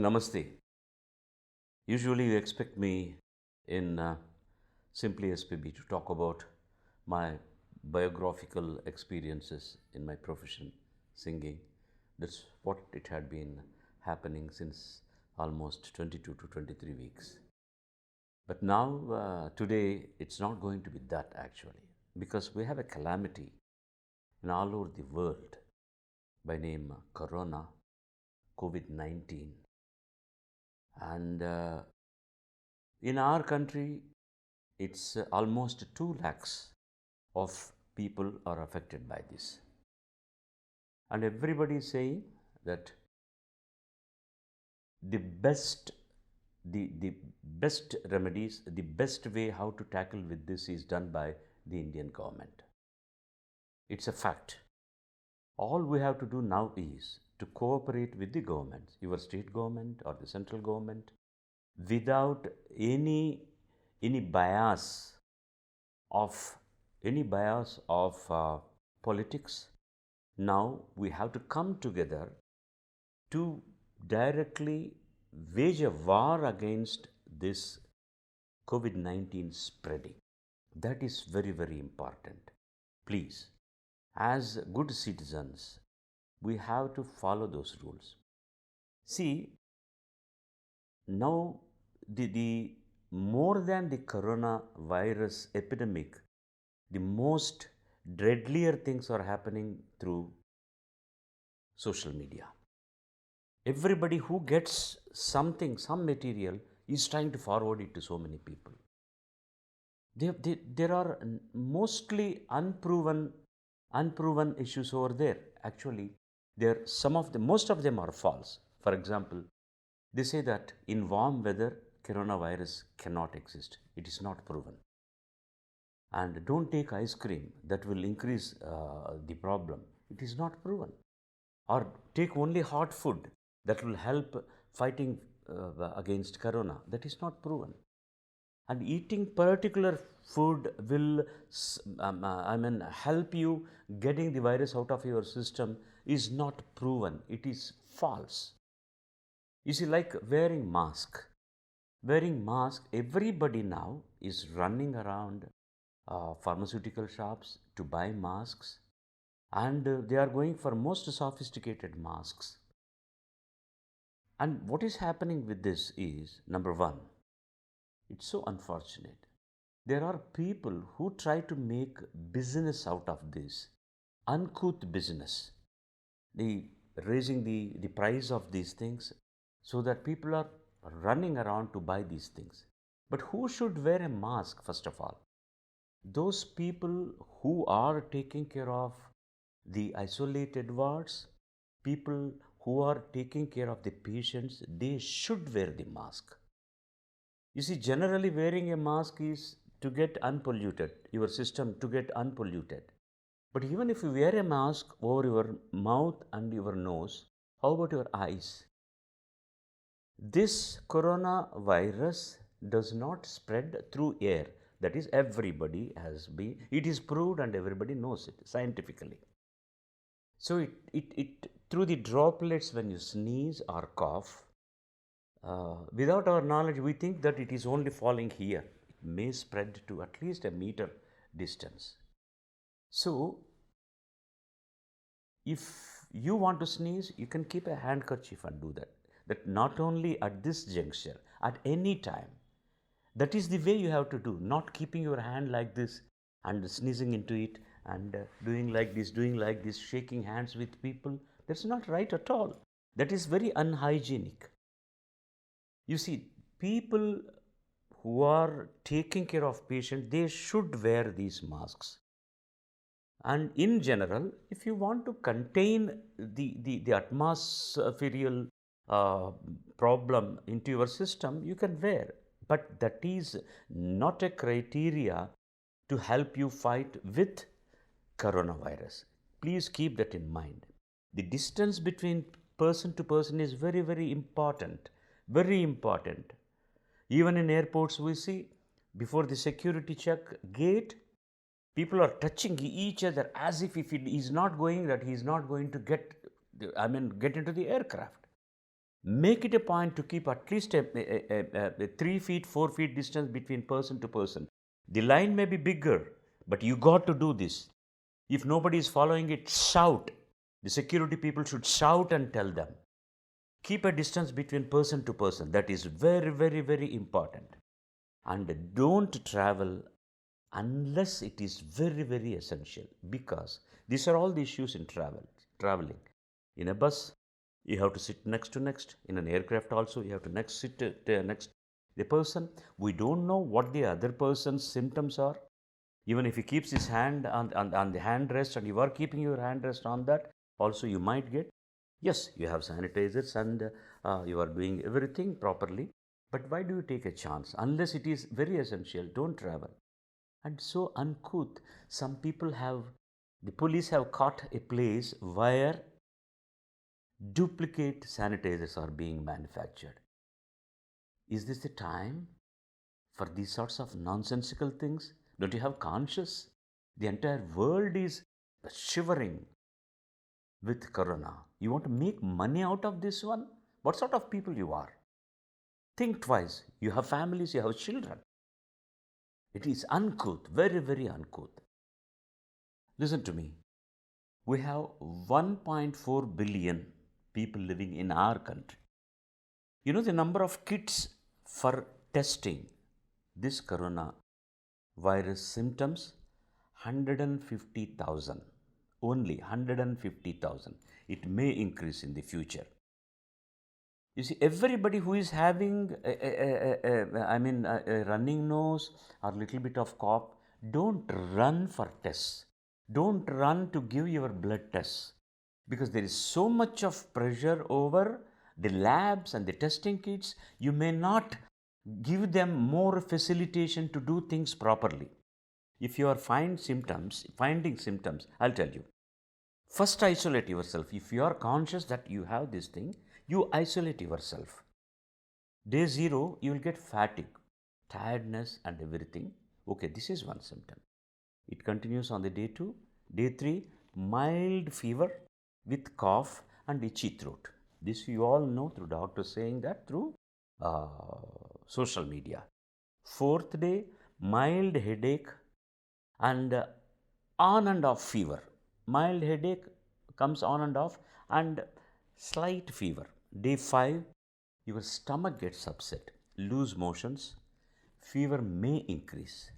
Namaste. Usually you expect me in Simply SPB to talk about my biographical experiences in my profession, singing. That's what it had been happening since almost 22 to 23 weeks. But now, today, it's not going to be that actually, because we have a calamity in all over the world by name Corona, COVID-19. And in our country, it's almost 2 lakhs of people are affected by this. And everybody is saying that the best remedies, the best way how to tackle with this is done by the Indian government. It's a fact. All we have to do now is to cooperate with the government, your state government or the central government, without any bias of politics. Now we have to come together to directly wage a war against this COVID-19 spreading. That is very, very important. Please, as good citizens, we have to follow those rules. See, now the more than the coronavirus epidemic, the most deadlier things are happening through social media. Everybody who gets something, some material, is trying to forward it to so many people. There are mostly unproven issues over there. Actually, most of them are false. For example, they say that in warm weather, coronavirus cannot exist. It is not proven. And don't take ice cream, that will increase the problem. It is not proven. Or take only hot food, that will help fighting against corona. That is not proven. And eating particular food will help you getting the virus out of your system is not proven. It is false. You see, like wearing mask, everybody now is running around pharmaceutical shops to buy masks, and they are going for most sophisticated masks. And what is happening with this is, number one, it's so unfortunate. There are people who try to make business out of this, uncouth business. They raising the price of these things so that people are running around to buy these things. But who should wear a mask, first of all? Those people who are taking care of the isolated wards, people who are taking care of the patients, they should wear the mask. You see, generally wearing a mask is to get unpolluted, your system to get unpolluted. But even if you wear a mask over your mouth and your nose, how about your eyes? This coronavirus does not spread through air. That is, everybody has been, it is proved and everybody knows it scientifically. So it through the droplets when you sneeze or cough, without our knowledge, we think that it is only falling here. It may spread to at least a meter distance. So, if you want to sneeze, you can keep a handkerchief and do that. That not only at this juncture, at any time. That is the way you have to do, not keeping your hand like this and sneezing into it and doing like this, shaking hands with people. That's not right at all. That is very unhygienic. You see, people who are taking care of patients, they should wear these masks. And in general, if you want to contain the atmospherical problem into your system, you can wear. But that is not a criteria to help you fight with coronavirus. Please keep that in mind. The distance between person to person is very, very important. Very important. Even in airports, we see before the security check gate, people are touching each other as if he is not going, that he is not going to get into the aircraft. Make it a point to keep at least a 3 feet, 4 feet distance between person to person. The line may be bigger, but you got to do this. If nobody is following it, shout. The security people should shout and tell them. Keep a distance between person to person. That is very, very, very important. And don't travel unless it is very, very essential, because these are all the issues in traveling. In a bus, you have to sit next to next. In an aircraft also, you have to sit next the person. We don't know what the other person's symptoms are. Even if he keeps his hand on the hand rest and you are keeping your hand rest on that, also you might get. Yes, you have sanitizers and you are doing everything properly. But why do you take a chance? Unless it is very essential, don't travel. And so uncouth, some people have, the police have caught a place where duplicate sanitizers are being manufactured. Is this the time for these sorts of nonsensical things? Don't you have conscience? The entire world is shivering with corona. You want to make money out of this one? What sort of people you are? Think twice. You have families, you have children. It is uncouth, very, very uncouth. Listen to me. We have 1.4 billion people living in our country. You know the number of kits for testing this corona virus symptoms? 150,000. Only 150,000. It may increase in the future. You see, everybody who is having a running nose or little bit of cough, don't run for tests. Don't run to give your blood tests, because there is so much of pressure over the labs and the testing kits. You may not give them more facilitation to do things properly. If you are finding symptoms, I'll tell you. First, isolate yourself. If you are conscious that you have this thing, you isolate yourself. Day 0, you will get fatigue, tiredness and everything. Okay, this is one symptom. It continues on the day 2. Day 3, mild fever with cough and itchy throat. This you all know through doctors saying that through social media. 4th day, mild headache and on and off fever. Mild headache comes on and off and slight fever. Day 5, your stomach gets upset, loose motions, fever may increase.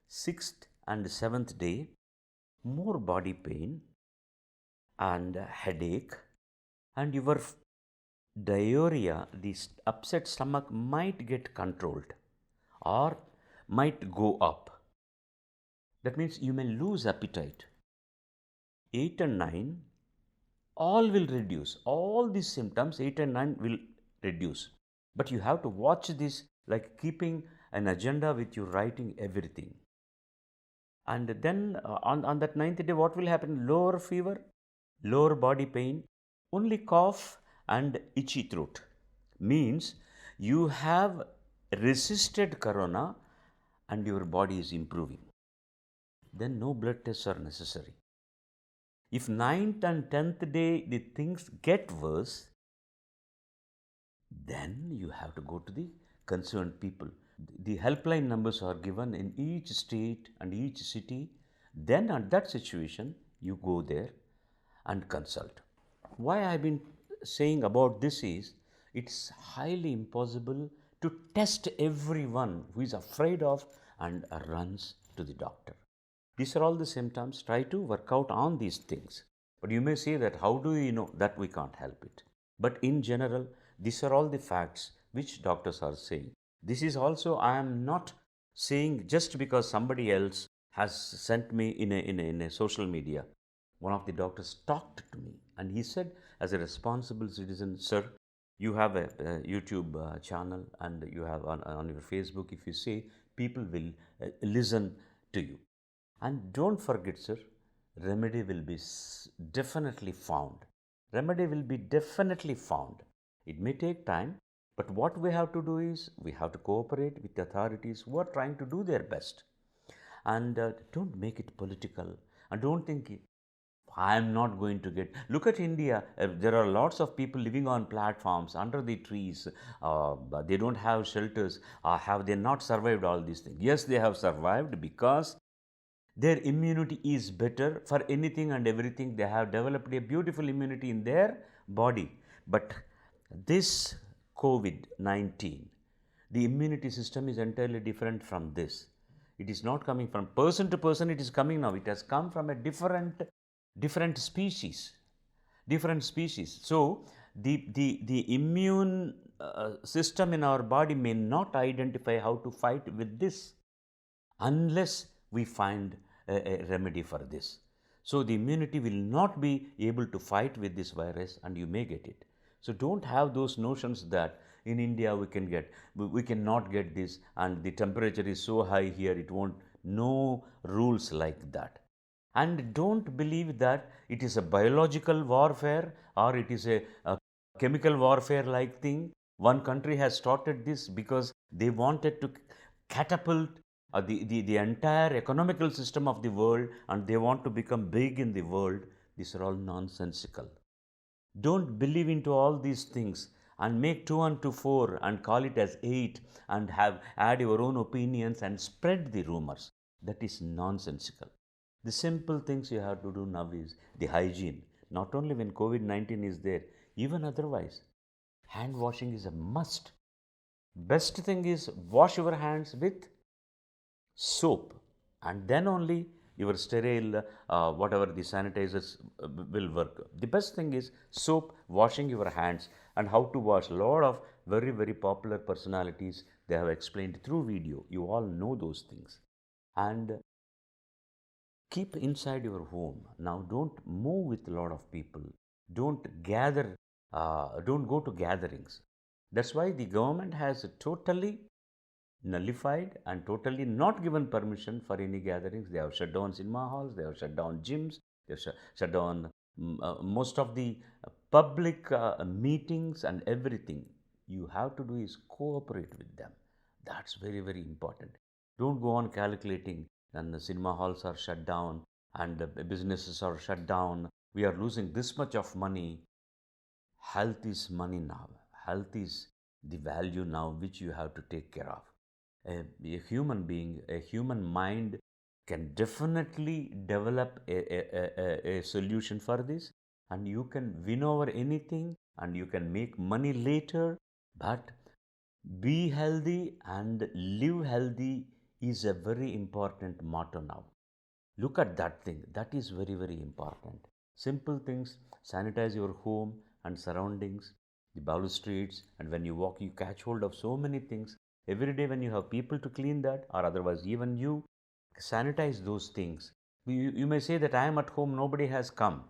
6th and 7th day, more body pain and headache, and your diarrhea, the upset stomach might get controlled or might go up. That means you may lose appetite. 8 and 9, all will reduce. All these symptoms, 8 and 9, will reduce. But you have to watch this like keeping an agenda with you, writing everything. And then on that 9th day, what will happen? Lower fever, lower body pain, only cough and itchy throat. Means you have resisted corona and your body is improving. Then no blood tests are necessary. If 9th and 10th day the things get worse, then you have to go to the concerned people. The helpline numbers are given in each state and each city. Then at that situation, you go there and consult. Why I've been saying about this is, it's highly impossible to test everyone who is afraid of and runs to the doctor. These are all the symptoms. Try to work out on these things. But you may say that how do you know that we can't help it? But in general, these are all the facts which doctors are saying. This is also, I am not saying just because somebody else has sent me in a social media. One of the doctors talked to me and he said, as a responsible citizen, sir, you have a YouTube channel and you have on your Facebook, if you say, people will listen to you. And don't forget, sir, remedy will be definitely found. Remedy will be definitely found. It may take time, but what we have to do is we have to cooperate with the authorities who are trying to do their best. And don't make it political. And don't think I am not going to get. Look at India. There are lots of people living on platforms under the trees. But they don't have shelters. Have they not survived all these things? Yes, they have survived because their immunity is better for anything and everything. They have developed a beautiful immunity in their body. But this COVID 19, the immunity system is entirely different from this. It is not coming from person to person, it is coming now. It has come from a different species. Different species. So, the immune system in our body may not identify how to fight with this unless we find a remedy for this. So the immunity will not be able to fight with this virus and you may get it. So don't have those notions that in India we cannot get this and the temperature is so high here it won't. No rules like that. And don't believe that it is a biological warfare or it is a chemical warfare like thing. One country has started this because they wanted to catapult the entire economical system of the world and they want to become big in the world. These are all nonsensical. Don't believe into all these things and make 2 and 2 4 and call it as 8 and have add your own opinions and spread the rumors. That is nonsensical. The simple things you have to do now is the hygiene. Not only when COVID 19 is there, even otherwise. Hand washing is a must. Best thing is wash your hands with soap and then only your sterile whatever the sanitizers will work. The best thing is soap, washing your hands, and how to wash. A lot of very popular personalities they have explained through video. You all know those things. And keep inside your home. Now don't move with a lot of people. Don't gather, don't go to gatherings. That's why the government has totally nullified and totally not given permission for any gatherings. They have shut down cinema halls, they have shut down gyms, they have shut down most of the public meetings and everything. You have to do is cooperate with them. That's very important. Don't go on calculating and the cinema halls are shut down and the businesses are shut down. We are losing this much of money. Health is money now. Health is the value now which you have to take care of. A human being, a human mind can definitely develop a solution for this and you can win over anything and you can make money later, but be healthy and live healthy is a very important motto now. Look at that thing. That is very important. Simple things. Sanitize your home and surroundings, the balustrades, and when you walk, you catch hold of so many things. Every day, when you have people to clean that, or otherwise, even you sanitize those things. You may say that I am at home, nobody has come.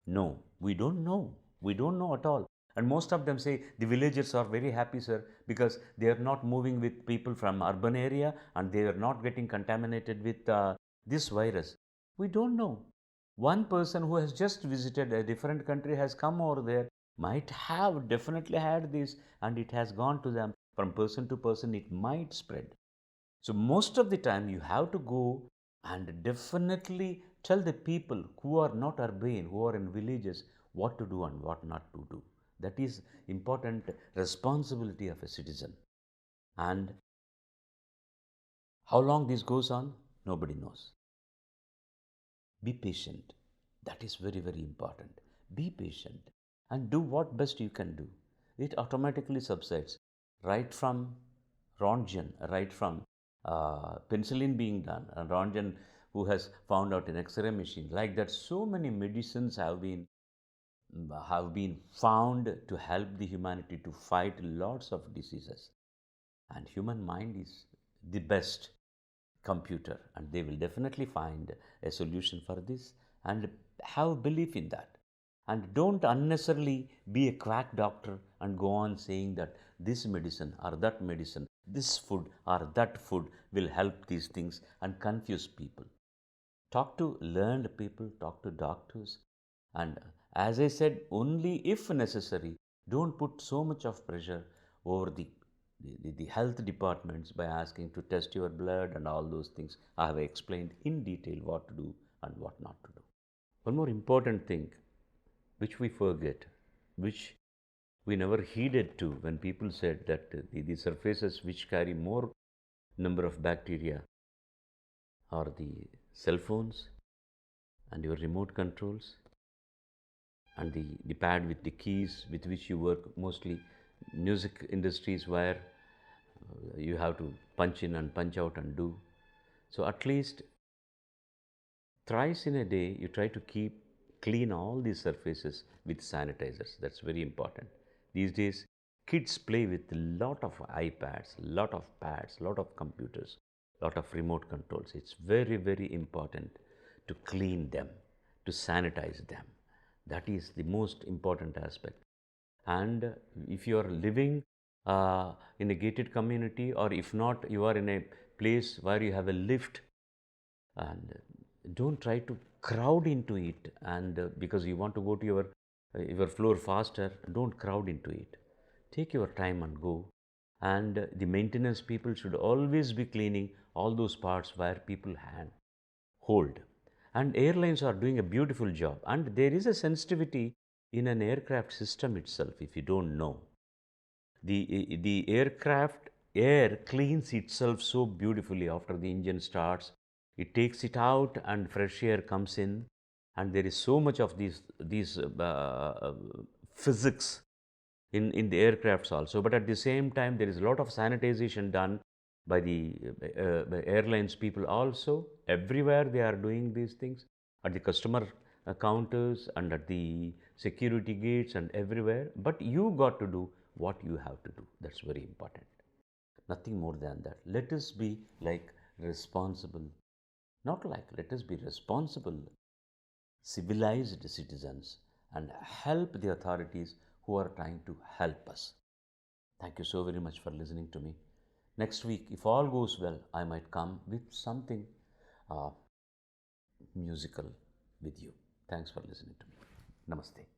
No, we don't know. We don't know at all. And most of them say the villagers are very happy, sir, because they are not moving with people from urban area and they are not getting contaminated with this virus. We don't know. One person who has just visited a different country has come over there, might have definitely had this and it has gone to them. From person to person, it might spread. So, most of the time, you have to go and definitely tell the people who are not urban, who are in villages, what to do and what not to do. That is important responsibility of a citizen. And how long this goes on, nobody knows. Be patient. That is very important. Be patient and do what best you can do. It automatically subsides. Right from Röntgen, right from penicillin being done, and Röntgen who has found out an X-ray machine. Like that, so many medicines have been found to help the humanity to fight lots of diseases. And human mind is the best computer and they will definitely find a solution for this and have belief in that. And don't unnecessarily be a quack doctor and go on saying that this medicine or that medicine, this food or that food will help these things and confuse people. Talk to learned people, talk to doctors, and as I said, only if necessary, don't put so much of pressure over the health departments by asking to test your blood and all those things. I have explained in detail what to do and what not to do. One more important thing which we forget, which we never heeded to when people said that the surfaces which carry more number of bacteria are the cell phones and your remote controls and the pad with the keys with which you work, mostly music industries where you have to punch in and punch out and do. So at least thrice in a day you try to keep clean all these surfaces with sanitizers. That's very important. These days kids play with a lot of iPads, lot of pads, lot of computers, lot of remote controls. It's very, very important to clean them, to sanitize them. That is the most important aspect. And if you are living in a gated community, or if not, you are in a place where you have a lift, and don't try to crowd into it, and because you want to go to your floor faster, don't crowd into it. Take your time and go. And the maintenance people should always be cleaning all those parts where people hand hold. And airlines are doing a beautiful job, and there is a sensitivity in an aircraft system itself. If you don't know, the aircraft air cleans itself so beautifully after the engine starts. It takes it out and fresh air comes in, and there is so much of these physics in the aircrafts also. But at the same time, there is a lot of sanitization done by the airlines people also. Everywhere they are doing these things, at the customer counters and at the security gates and everywhere. But you got to do what you have to do. That's very important. Nothing more than that. Let us be like responsible, not like, let us be responsible, civilized citizens, and help the authorities who are trying to help us. Thank you so very much for listening to me. Next week, if all goes well, I might come with something musical with you. Thanks for listening to me. Namaste.